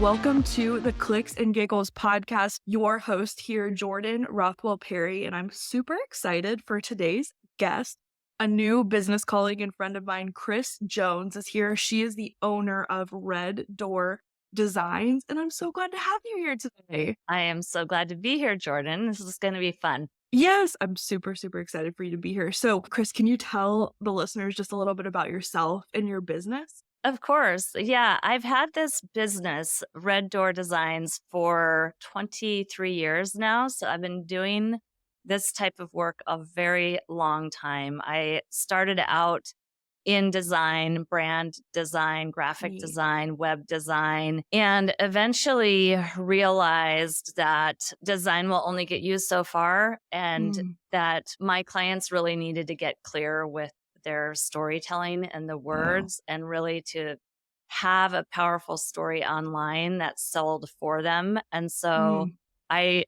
welcome to the Clicks and Giggles podcast. Your host here, Jordan Rothwell Perry, and I'm super excited for today's guest. A new business colleague and friend of mine, Kris Jones, is here. She is the owner of Red Door Designs, and I'm so glad to have you here today. I am so glad to be here, Jordan. This is going to be fun. Yes, I'm super, super excited for you to be here. So, Kris, can you tell the listeners just a little bit about yourself and your business? Of course. Yeah, I've had this business, Red Door Designs, for 23 years now. So I've been doing this type of work a very long time. I started out in design, brand design, graphic design, web design, and eventually realized that design will only get you so far and that my clients really needed to get clear with their storytelling and the words and really to have a powerful story online that sold for them. And so I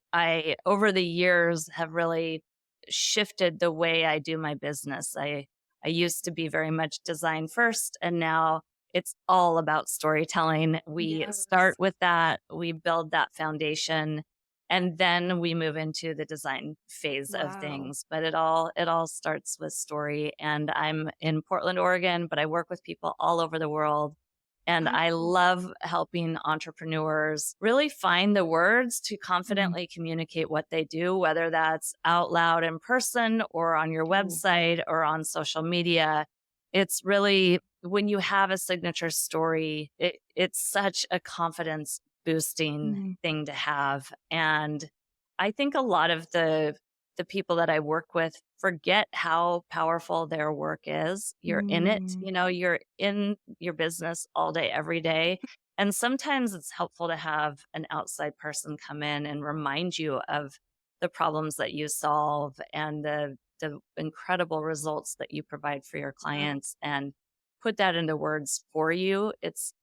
over the years have really shifted the way I do my business. I used to be very much design first, and now it's all about storytelling. We start with that, we build that foundation, and then we move into the design phase of things. But it all starts with story. And I'm in Portland, Oregon, but I work with people all over the world. And I love helping entrepreneurs really find the words to confidently communicate what they do, whether that's out loud in person or on your website or on social media. It's really, when you have a signature story, it's such a confidence boosting thing to have. And I think a lot of the people that I work with forget how powerful their work is. You're in it, you're in your business all day, every day. And sometimes it's helpful to have an outside person come in and remind you of the problems that you solve and the incredible results that you provide for your clients and put that into words for you. It's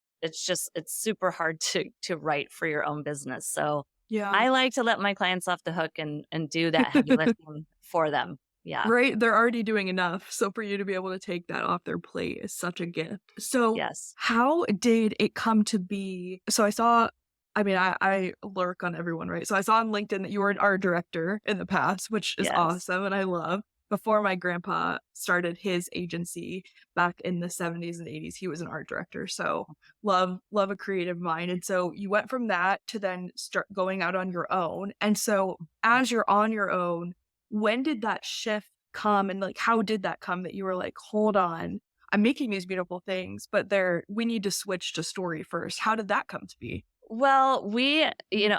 super hard to write for your own business. So I like to let my clients off the hook and do that heavy lifting for them. Yeah. Right. They're already doing enough. So for you to be able to take that off their plate is such a gift. So how did it come to be? So I lurk on everyone, right? So I saw on LinkedIn that you were an art director in the past, which is awesome. And I love. Before my grandpa started his agency back in the 70s and 80s, he was an art director. So love a creative mind. And so you went from that to then start going out on your own. And so as you're on your own, when did that shift come? And like, how did that come that you were like, hold on, I'm making these beautiful things, but we need to switch to story first. How did that come to be? Well,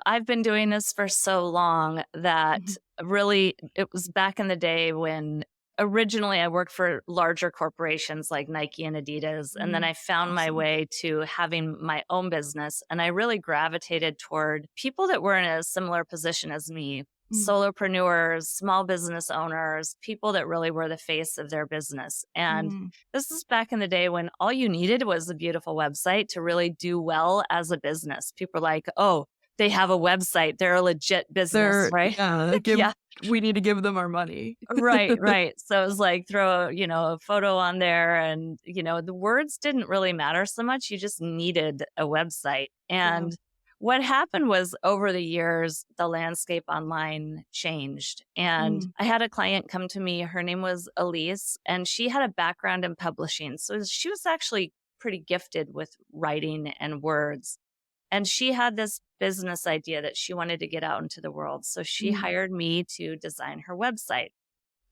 I've been doing this for so long that really it was back in the day when originally I worked for larger corporations like Nike and Adidas. And then I found my way to having my own business. And I really gravitated toward people that were in a similar position as me. Solopreneurs, small business owners, people that really were the face of their business. And this is back in the day when all you needed was a beautiful website to really do well as a business. People are like, oh, they have a website. They're a legit business, right? Yeah, we need to give them our money. Right. So it was like throw a photo on there and, the words didn't really matter so much. You just needed a website. And what happened was over the years, the landscape online changed. And I had a client come to me. Her name was Elise, and she had a background in publishing. So she was actually pretty gifted with writing and words. And she had this business idea that she wanted to get out into the world. So she hired me to design her website.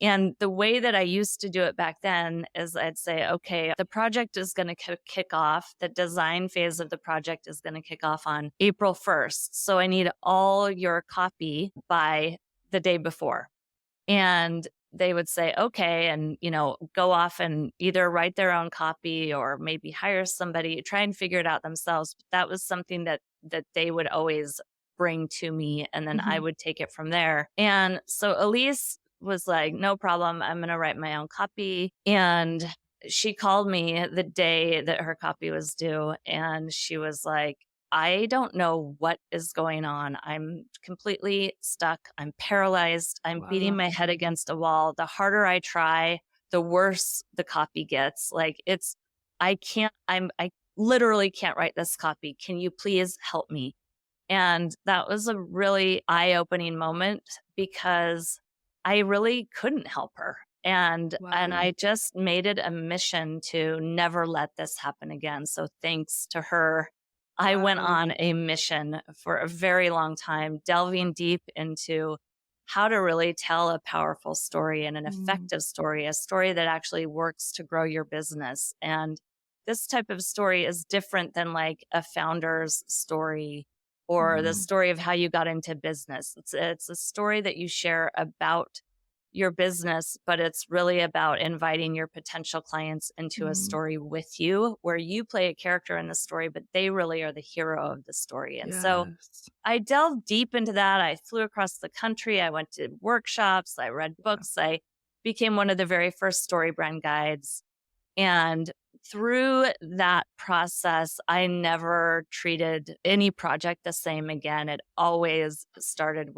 And the way that I used to do it back then is I'd say, okay, the project is going to kick off. The design phase of the project is going to kick off on April 1st. So I need all your copy by the day before. And they would say, okay, and, go off and either write their own copy or maybe hire somebody, try and figure it out themselves. But that was something that they would always bring to me. And then I would take it from there. And so Elise was like, no problem. I'm going to write my own copy. And she called me the day that her copy was due. And she was like, I don't know what is going on. I'm completely stuck. I'm paralyzed. I'm beating my head against a wall. The harder I try, the worse the copy gets. Like I literally can't write this copy. Can you please help me? And that was a really eye-opening moment because I really couldn't help her. And Wow. I just made it a mission to never let this happen again. So thanks to her, I went Wow. on a mission for a very long time, delving deep into how to really tell a powerful story and an Mm, effective story, a story that actually works to grow your business. And this type of story is different than like a founder's story or the mhm, story of how you got into business. It's a story that you share about your business, but it's really about inviting your potential clients into a mm, story with you where you play a character in the story, but they really are the hero of the story. And so yes. I delved deep into that. I flew across the country. I went to workshops. I read Yeah. books. I became one of the very first StoryBrand guides. And through that process, I never treated any project the same again. It always started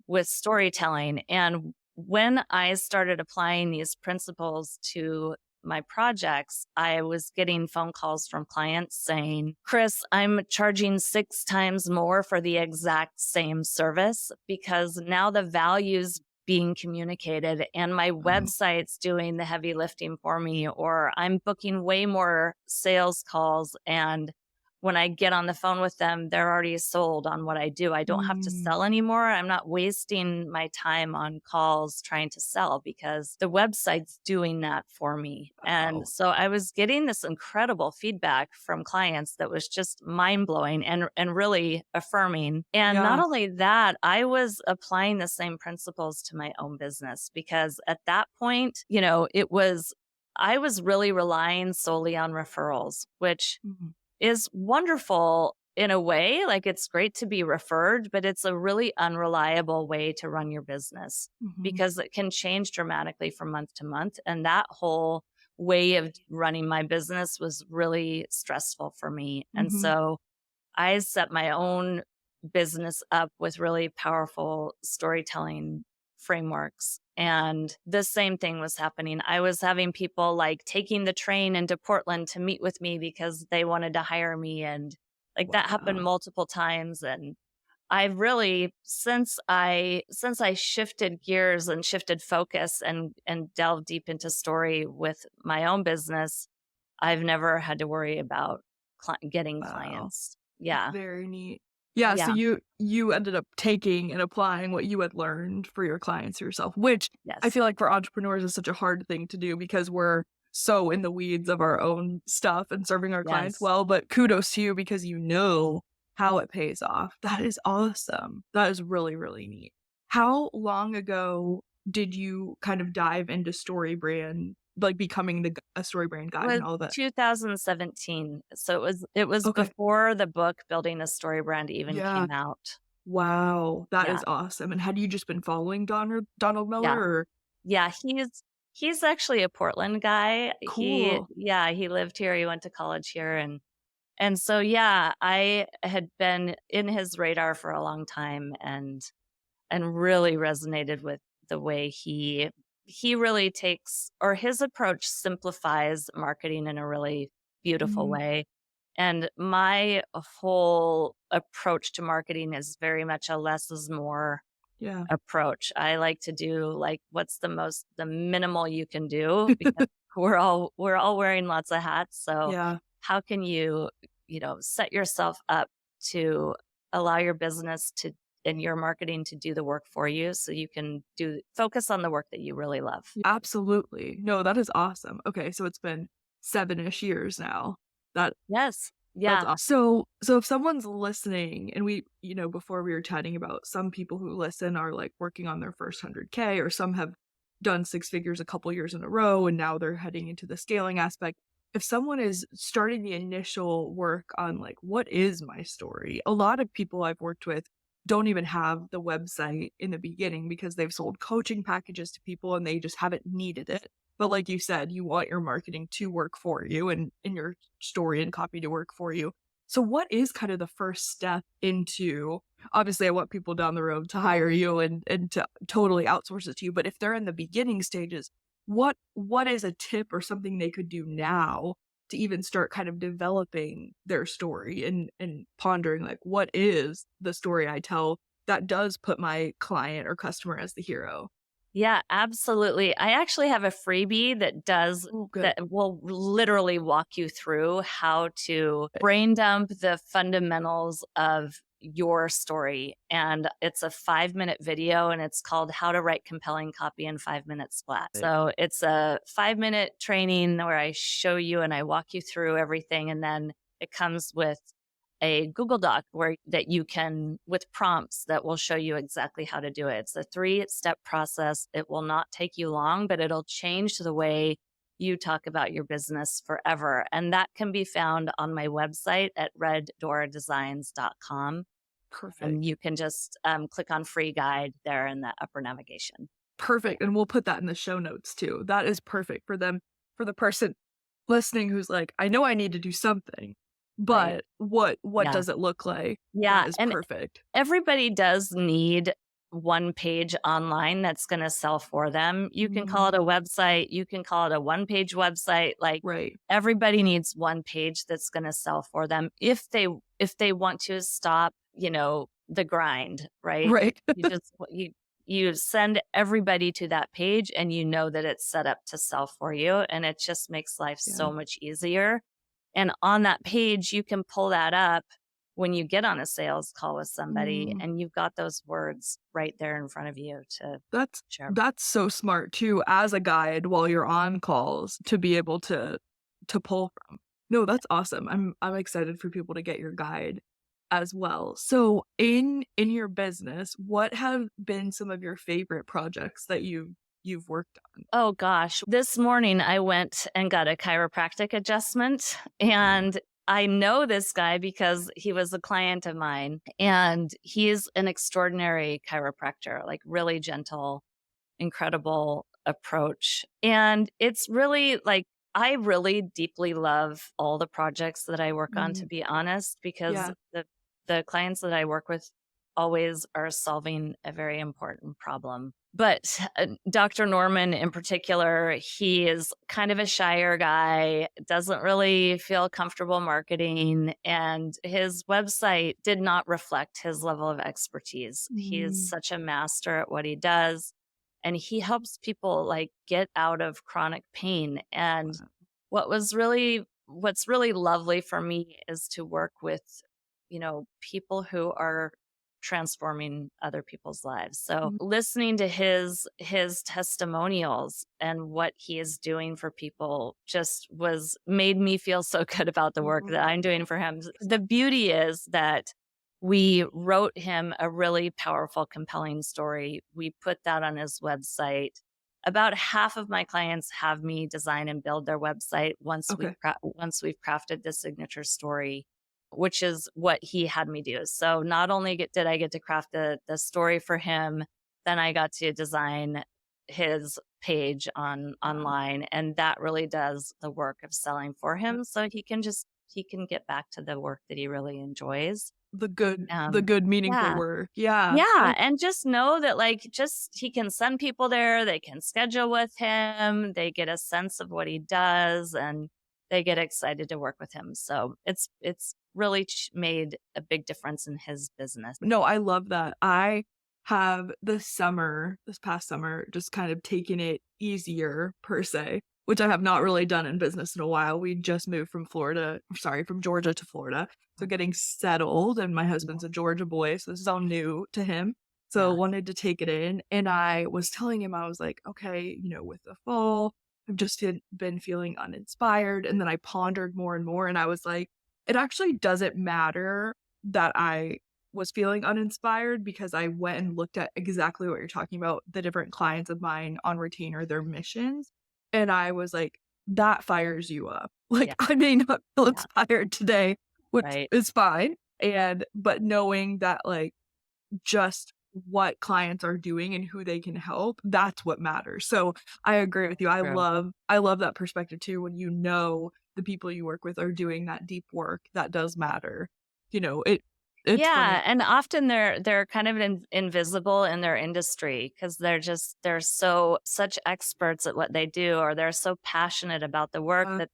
with storytelling. And when I started applying these principles to my projects, I was getting phone calls from clients saying, Kris, I'm charging 6 times more for the exact same service because now the value's being communicated and my Wow. website's doing the heavy lifting for me, or I'm booking way more sales calls and when I get on the phone with them, they're already sold on what I do. I don't have to Mm, sell anymore. I'm not wasting my time on calls trying to sell because the website's doing that for me. And wow. so I was getting this incredible feedback from clients that was just mind blowing and really affirming. And not Yeah. only that, I was applying the same principles to my own business because at that point, I was really relying solely on referrals, which Mhm, is wonderful in a way. Like it's great to be referred, but it's a really unreliable way to run your business mhm, because it can change dramatically from month to month. And that whole way of running my business was really stressful for me. And mhm. so I set my own business up with really powerful storytelling frameworks. And the same thing was happening. I was having people like taking the train into Portland to meet with me because they wanted to hire me. And like that happened Wow. multiple times. And I've really, since I shifted gears and shifted focus and delved deep into story with my own business, I've never had to worry about getting Wow. clients. Yeah. Very neat. Yeah, so Yeah. you ended up taking and applying what you had learned for your clients yourself, which I Yes. feel like for entrepreneurs is such a hard thing to do because we're so in the weeds of our own stuff and serving our clients Yes. well, but kudos to you because you know how it pays off. That is awesome. That is really, really neat. How long ago did you kind of dive into StoryBrand, like becoming a StoryBrand guide and Was all that? 2017. So it was Okay. before the book Building a Story Brand even Yeah. came out. Wow, that Yeah. is awesome, and had you just been following Donald Miller Yeah. or Yeah, he's actually a Portland guy. cool. He lived here. He went to college here and so yeah, I had been in his radar for a long time and really resonated with the way he really takes or his approach simplifies marketing in a really beautiful Mhm, way. And my whole approach to marketing is very much a less is more yeah. approach. I like to do like what's the minimal you can do because we're all wearing lots of hats. So Yeah, how can you, set yourself up to allow your business to and your marketing to do the work for you so you can focus on the work that you really love. absolutely. No, that is awesome. Okay, so it's been 7-ish years now. That Yes. that's Yeah. awesome. So if someone's listening and before we were chatting about some people who listen are, like, working on their first 100K or some have done 6 figures a couple years in a row, and now they're heading into the scaling aspect. If someone is starting the initial work on, like, what is my story? A lot of people I've worked with don't even have the website in the beginning because they've sold coaching packages to people and they just haven't needed it. But like you said, you want your marketing to work for you and your story and copy to work for you. So what is kind of the first step into obviously I want people down the road to hire you and to totally outsource it to you, but if they're in the beginning stages, what is a tip or something they could do now to even start kind of developing their story and pondering like, what is the story I tell that does put my client or customer as the hero? Yeah, absolutely. I actually have a freebie that will literally walk you through how to brain dump the fundamentals of your story. And it's a 5-minute video, and it's called How to Write Compelling Copy in 5 Minutes Flat. So it's a 5-minute training where I show you and I walk you through everything. And then it comes with a Google Doc that you can, with prompts that will show you exactly how to do it. It's a 3-step process. It will not take you long, but it'll change the way you talk about your business forever. And that can be found on my website at reddoordesigns.com. Perfect. And you can just click on free guide there in the upper navigation. Perfect. And we'll put that in the show notes too. That is perfect for them, for the person listening who's like, I know I need to do something, but what does it look like? Yeah. That is and perfect. everybody does need one page online that's going to sell for them. You can call it a website. You can call it a one-page website. Like everybody needs one page that's going to sell for them if they want to stop, the grind, right? Right. You send everybody to that page, and you know that it's set up to sell for you, and it just makes life so much easier. And on that page, you can pull that up when you get on a sales call with somebody, and you've got those words right there in front of you to share. That's so smart too, as a guide while you're on calls, to be able to pull from. No, that's awesome. I'm excited for people to get your guide as well. So in your business, what have been some of your favorite projects that you've worked on? Oh gosh, this morning I went and got a chiropractic adjustment, and I know this guy because he was a client of mine, and he's an extraordinary chiropractor, like really gentle, incredible approach. And it's really like, I really deeply love all the projects that I work on, to be honest, because the clients that I work with always are solving a very important problem. But Dr. Norman in particular, he is kind of a shyer guy, doesn't really feel comfortable marketing, and his website did not reflect his level of expertise. He is such a master at what he does, and he helps people like get out of chronic pain. And what's really lovely for me is to work with, people who are transforming other people's lives. So listening to his testimonials and what he is doing for people just made me feel so good about the work that I'm doing for him. The beauty is that we wrote him a really powerful, compelling story. We put that on his website. About half of my clients have me design and build their website once we've crafted the signature story, which is what he had me do. So not only did I get to craft the story for him, then I got to design his page online, and that really does the work of selling for him. So he can get back to the work that he really enjoys. The good meaningful work. Yeah. Yeah. And just know that he can send people there, they can schedule with him, they get a sense of what he does, and they get excited to work with him. So it's really made a big difference in his business. No, I love that. I have this past summer, just kind of taken it easier per se, which I have not really done in business in a while. We just moved from Georgia to Florida. So getting settled, and my husband's a Georgia boy, so this is all new to him. So wanted to take it in. And I was telling him, I was like, okay, with the fall, I've just been feeling uninspired. And then I pondered more and more, and I was like, it actually doesn't matter that I was feeling uninspired, because I went and looked at exactly what you're talking about, the different clients of mine on retainer, their missions. And I was like, that fires you up. Like, I may not feel inspired today, which is fine. But knowing that just what clients are doing and who they can help, that's what matters. So I agree with you. I love that perspective too, when the people you work with are doing that deep work that does matter. It's funny. And often they're kind of invisible in their industry, because they're such experts at what they do, or they're so passionate about the work that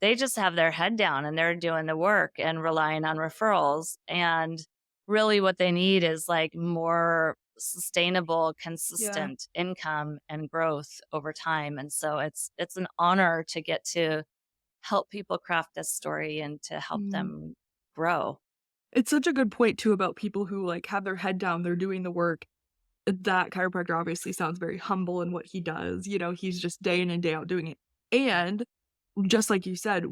they just have their head down and they're doing the work and relying on referrals. And really what they need is like more sustainable, consistent income and growth over time. And so it's an honor to get to help people craft this story and to help them grow. It's such a good point too about people who like have their head down, they're doing the work. That chiropractor obviously sounds very humble in what he does. You know, he's just day in and day out doing it. And just like you said,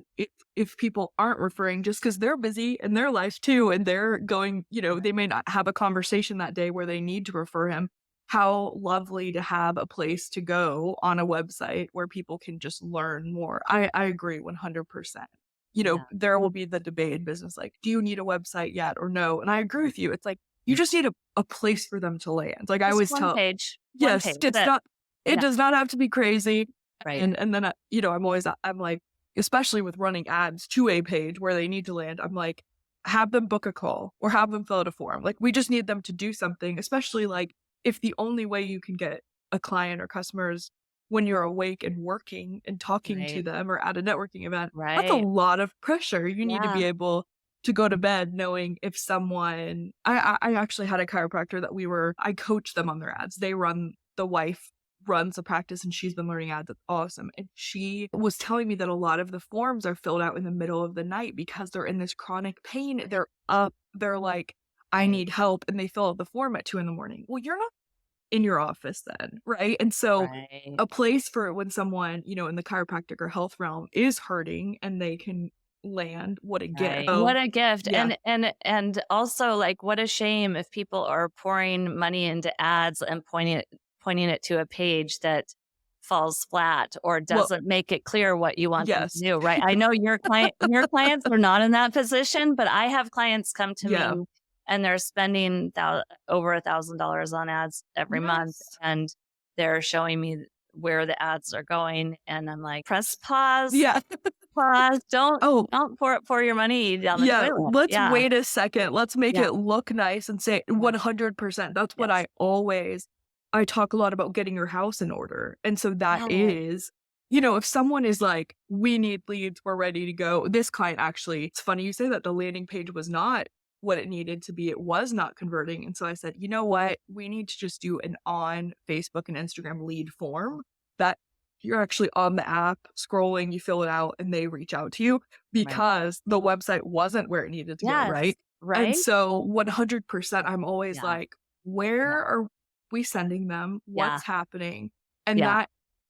if people aren't referring just because they're busy in their life too, and they're going, you know, they may not have a conversation that day where they need to refer him. How lovely to have a place to go on a website where people can just learn more. I agree 100%. You know, there will be the debate in business, like, do you need a website yet or no? And I agree with you. It's like, you just need a place for them to land. Like I always tell, yes, it's not, it does not have to be crazy. Right. And then, you know, I'm like, especially with running ads to a page where they need to land, I'm like, have them book a call or have them fill out a form. Like we just need them to do something, especially like if the only way you can get a client or customers when you're awake and working and talking to them or at a networking event, that's a lot of pressure. You need to be able to go to bed knowing if someone, I actually had a chiropractor that I coached them on their ads. The wife runs a practice and she's been learning ads. That's awesome. And she was telling me that a lot of the forms are filled out in the middle of the night because they're in this chronic pain. They're up, they're like, I need help. And they fill out the form at 2 a.m. Well, you're not in your office then, right? And so a place for when someone, you know, in the chiropractic or health realm is hurting and they can land, what a gift. What a gift. And also like what a shame if people are pouring money into ads and pointing it to a page that falls flat or doesn't make it clear what you want them to do, right? I know your clients are not in that position, but I have clients come to me and they're spending over $1,000 on ads every month, and they're showing me where the ads are going, and I'm like, press pause. Pause. Don't pour your money down the toilet. Let's wait a second. Let's make it look nice and say 100%. That's what I talk a lot about getting your house in order. And so that is, you know, if someone is like, we need leads, we're ready to go. This client actually, it's funny you say that the landing page was not what it needed to be. It was not converting. And so I said, you know what? We need to just do an on Facebook and Instagram lead form that you're actually on the app scrolling, you fill it out and they reach out to you because the website wasn't where it needed to go. Right. And so 100%, I'm always like, where are we sending them? What's happening? And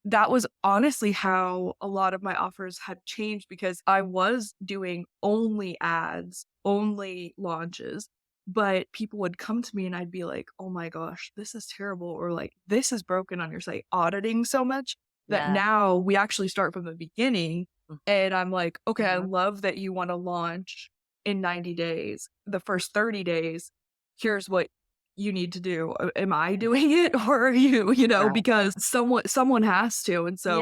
that was honestly how a lot of my offers had changed, because I was doing only ads, only launches, but people would come to me and I'd be like, oh my gosh, this is terrible. Or like, this is broken on your site, auditing so much that now we actually start from the beginning. And I'm like, okay, I love that you want to launch in 90 days. The first 30 days, here's what you need to do. Am I doing it or are you, you know, because someone has to. And so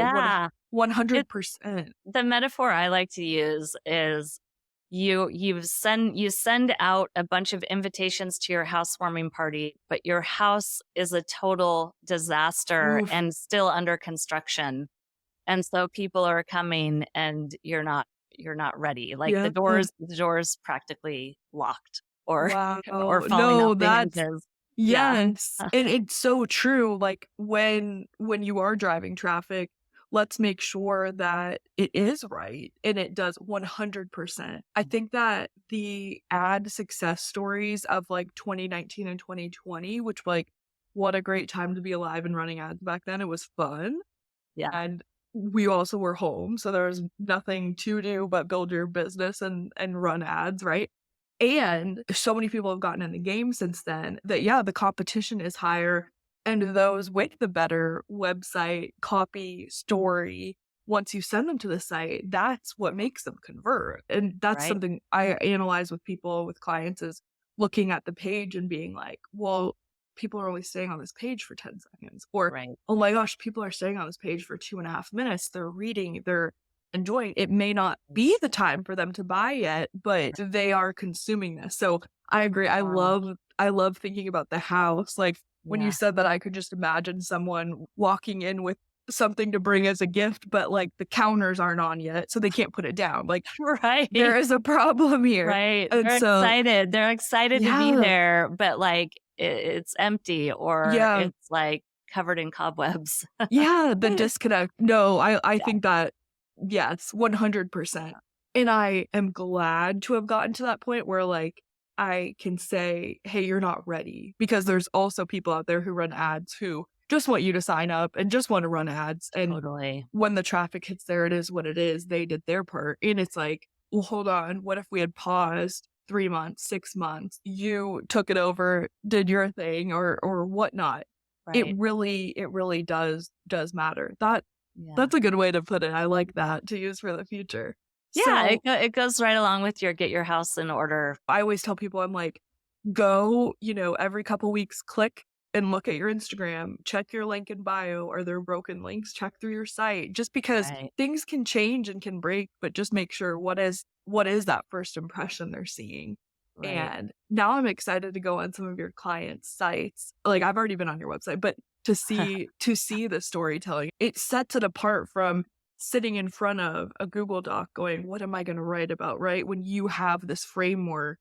100%. The metaphor I like to use is you send out a bunch of invitations to your housewarming party, but your house is a total disaster and still under construction. And so people are coming and you're not ready. Like the doors practically locked. Or falling off the hinges. Yes. And it's so true. Like when you are driving traffic, let's make sure that it is right. And it does 100%. I think that the ad success stories of like 2019 and 2020, which like, what a great time to be alive and running ads back then. It was fun. Yeah. And we also were home. So there was nothing to do but build your business and run ads, right? And so many people have gotten in the game since then that, the competition is higher. And those with the better website, copy, story, once you send them to the site, that's what makes them convert. And that's something I analyze with people, with clients, is looking at the page and being like, well, people are only staying on this page for 10 seconds. Or, oh my gosh, people are staying on this page for 2.5 minutes. They're reading, they're enjoying. It may not be the time for them to buy yet, but they are consuming this. So I agree. I love thinking about the house. Like when you said that, I could just imagine someone walking in with something to bring as a gift, but like the counters aren't on yet, so they can't put it down. Like Right. there is a problem here. Right. And so They're excited to be yeah, there, but like it's empty or yeah, it's like covered in cobwebs. yeah, the disconnect. No, I Yeah. think that yes, 100%. And I am glad to have gotten to that point where like I can say, "Hey, you're not ready." Because there's also people out there who run ads who just want you to sign up and just want to run ads. And Totally. when the traffic hits there, it is what it is. They did their part. And it's like, well, hold on. What if we had paused 3 months, 6 months? You took it over, did your thing or whatnot. Right. It really does matter. Yeah. That's a good way to put it. I like that to use for the future. Yeah. So It goes right along with your get your house in order. I always tell people, I'm like, go, every couple weeks, click and look at your Instagram, check your link in bio. Are there broken links? Check through your site. Just because Right. things can change and can break, but just make sure what is that first impression they're seeing. Right. And now I'm excited to go on some of your clients' sites. Like I've already been on your website, but to see the storytelling, it sets it apart from sitting in front of a Google Doc going, what am I going to write about, right? When you have this framework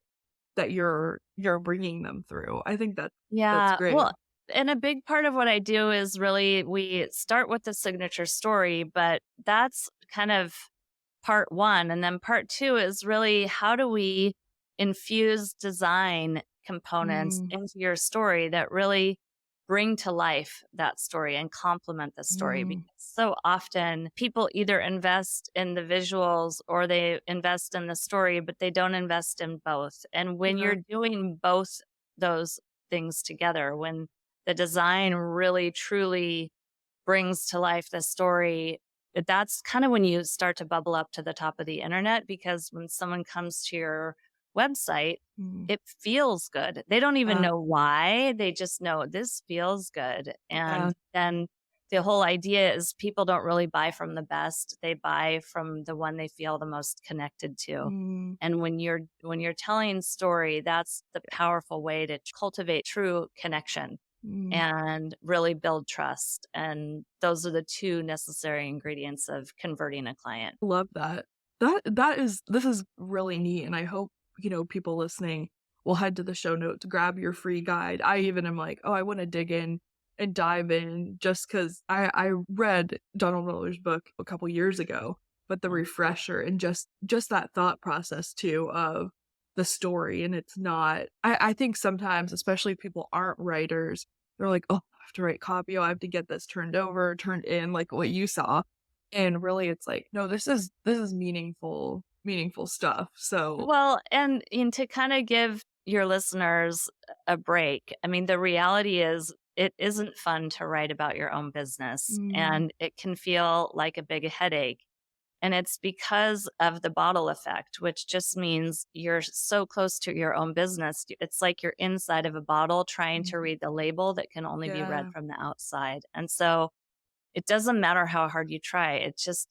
that you're bringing them through. I think that's Yeah. great. Well, and a big part of what I do is really we start with the signature story, but that's kind of part one. And then part two is really how do we infuse design components Mm, into your story that really bring to life that story and complement the story? Because mm, so often people either invest in the visuals or they invest in the story, but they don't invest in both. And when yeah. you're doing both those things together, when the design really truly brings to life the story, that's kind of when you start to bubble up to the top of the internet because when someone comes to your website, Mm, it feels good. They don't even yeah, know why. They just know this feels good. yeah. And then the whole idea is people don't really buy from the best. They buy from the one they feel the most connected to. Mm, And when you're telling story, that's the powerful way to cultivate true connection mm. and really build trust. And those are the two necessary ingredients of converting a client. Love that. This is really neat, and I hope, people listening will head to the show notes, grab your free guide. I even am like, "Oh, I wanna dig in and dive in," just 'cause I read Donald Miller's book a couple years ago, but the Yeah. refresher and just that thought process too of the story, and it's not I think sometimes, especially if people aren't writers, they're like, "Oh, I have to write copy. Oh, I have to get this turned in," like what you saw. And really it's like, no, this is meaningful stuff. So Well, and to kind of give your listeners a break, I mean, the reality is it isn't fun to write about your own business mm, and it can feel like a big headache. And it's because of the bottle effect, which just means you're so close to your own business. It's like you're inside of a bottle trying to mm, read the label that can only be read yeah. from the outside. And so it doesn't matter how hard you try.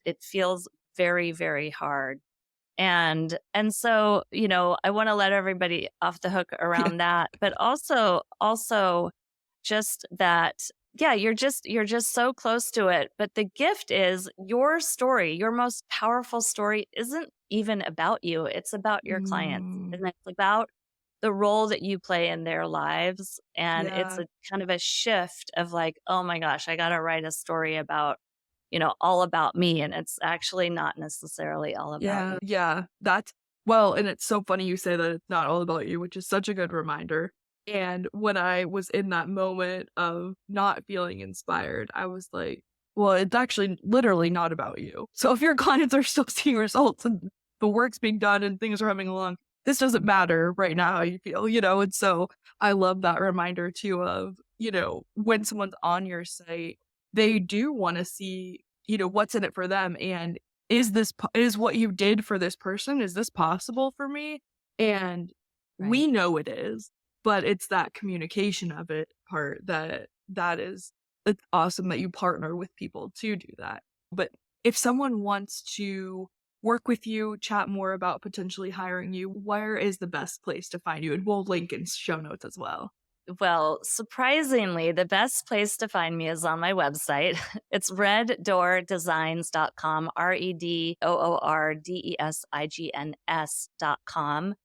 It feels very, very hard. And so, I want to let everybody off the hook Yeah. around that, but also just that yeah, you're just so close to it, but the gift is your story, your most powerful story isn't even about you. It's about your clients Mm, and it's about the role that you play in their lives and it's yeah. a kind of a shift of like, "Oh my gosh, I got to write a story about all about me. And it's actually not necessarily all about Yeah. you. Yeah. That's well, and it's so funny you say that it's not all about you, which is such a good reminder. And when I was in that moment of not feeling inspired, I was like, well, it's actually literally not about you. So if your clients are still seeing results and the work's being done and things are humming along, this doesn't matter right now how you feel. And so I love that reminder too of, when someone's on your site, they do want to see, what's in it for them. And is what you did for this person, is this possible for me? And Right. we know it is, but it's that communication of it part it's awesome that you partner with people to do that. But if someone wants to work with you, chat more about potentially hiring you, where is the best place to find you? And we'll link in show notes as well. Well, surprisingly, the best place to find me is on my website. It's reddoordesigns.com, reddoordesigns.com.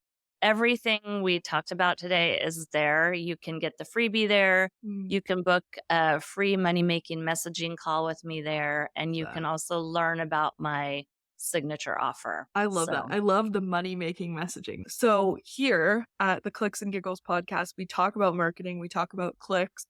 Everything we talked about today is there. You can get the freebie there. You can book a free money-making messaging call with me there. And you can also learn about my signature offer. I love that. I love the money-making messaging. So here at the Clicks and Giggles podcast, we talk about marketing, we talk about clicks,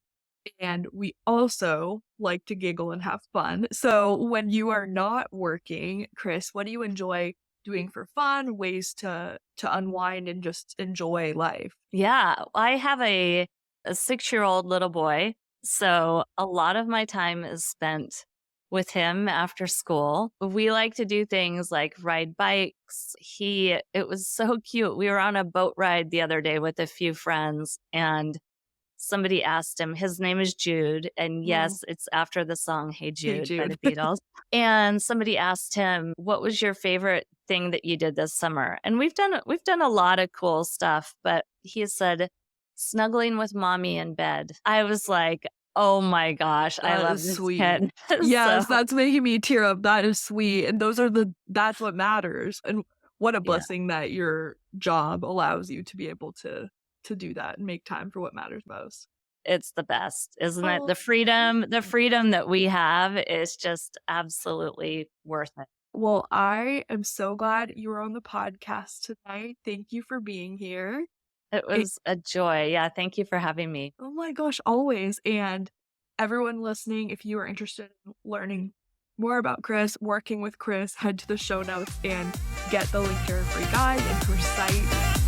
and we also like to giggle and have fun. So when you are not working, Kris, what do you enjoy doing for fun, ways to unwind and just enjoy life? Yeah, I have a 6-year-old little boy. So a lot of my time is spent with him after school. We like to do things like ride bikes. It was so cute. We were on a boat ride the other day with a few friends, and somebody asked him, his name is Jude. And yes, it's after the song Hey Jude, by the Beatles. And somebody asked him, what was your favorite thing that you did this summer? And we've done a lot of cool stuff, but he said, snuggling with mommy in bed. I was like, oh my gosh, I love this kid. Yes, that's making me tear up. That is sweet. And that's what matters. And what a blessing that your job allows you to be able to do that and make time for what matters most. It's the best, isn't it? The freedom that we have is just absolutely worth it. Well, I am so glad you were on the podcast tonight. Thank you for being here. It was a joy. Yeah, thank you for having me. Oh my gosh, always. And everyone listening, if you are interested in learning more about Kris, working with Kris, head to the show notes and get the link to her free guide and her site.